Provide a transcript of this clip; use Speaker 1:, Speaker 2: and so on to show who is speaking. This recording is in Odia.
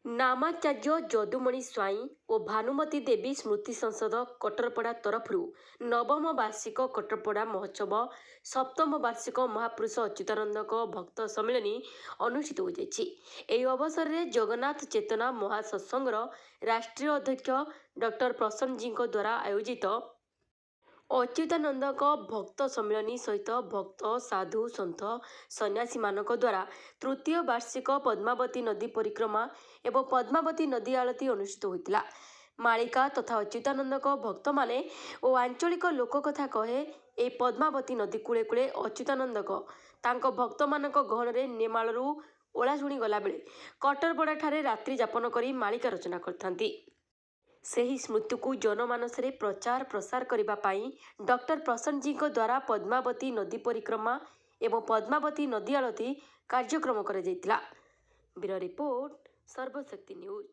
Speaker 1: नामाचार्य ଯଦୁମଣି ସ୍ୱାଇଁ ଓ ଭାନୁମତୀ ଦେବୀ ସ୍ମୃତି ସଂସଦ କଟରପଡ଼ା ତରଫରୁ ନବମ ବାର୍ଷିକ କଟରପଡ଼ା ମହୋତ୍ସବ ସପ୍ତମ ବାର୍ଷିକ ମହାପୁରୁଷ ଅଚ୍ୟୁତାନନ୍ଦଙ୍କ ଭକ୍ତ ସମ୍ମିଳନୀ ଅନୁଷ୍ଠିତ ହୋଇଯାଇଛି। ଏହି ଅବସରରେ ଜଗନ୍ନାଥ ଚେତନା ମହାସତ୍ସଙ୍ଗର ରାଷ୍ଟ୍ରୀୟ ଅଧ୍ୟକ୍ଷ ଡକ୍ଟର ପ୍ରସନ୍ନଜୀଙ୍କ ଦ୍ୱାରା ଆୟୋଜିତ ଅଚ୍ୟୁତାନନ୍ଦଙ୍କ ଭକ୍ତ ସମ୍ମିଳନୀ ସହିତ ଭକ୍ତ ସାଧୁ ସନ୍ଥ ସନ୍ନ୍ୟାସୀମାନଙ୍କ ଦ୍ୱାରା ତୃତୀୟ ବାର୍ଷିକ ପଦ୍ମାବତୀ ନଦୀ ପରିକ୍ରମା ଏବଂ ପଦ୍ମାବତୀ ନଦୀ ଆଳତୀ ଅନୁଷ୍ଠିତ ହୋଇଥିଲା। ମାଳିକା ତଥା ଅଚ୍ୟୁତାନନ୍ଦଙ୍କ ଭକ୍ତମାନେ ଓ ଆଞ୍ଚଳିକ ଲୋକକଥା କହେ ଏହି ପଦ୍ମାବତୀ ନଦୀ କୂଳେ କୂଳେ ଅଚ୍ୟୁତାନନ୍ଦଙ୍କ ତାଙ୍କ ଭକ୍ତମାନଙ୍କ ଗହଣରେ ନେମାଳରୁ ଓଳାଶୁଣି ଗଲାବେଳେ କଟରପଡ଼ାଠାରେ ରାତ୍ରି ଯାପନ କରି ମାଳିକା ରଚନା କରିଥାନ୍ତି। ସେହି ସ୍ମୃତିକୁ ଜନମାନସରେ ପ୍ରଚାର ପ୍ରସାର କରିବା ପାଇଁ ଡକ୍ଟର ପ୍ରସନ୍ନଜୀଙ୍କ ଦ୍ୱାରା ପଦ୍ମାବତୀ ନଦୀ ପରିକ୍ରମା ଏବଂ ପଦ୍ମାବତୀ ନଦୀ ଆଳତୀ କାର୍ଯ୍ୟକ୍ରମ କରାଯାଇଥିଲା। Bureau report, Sarbashakti news.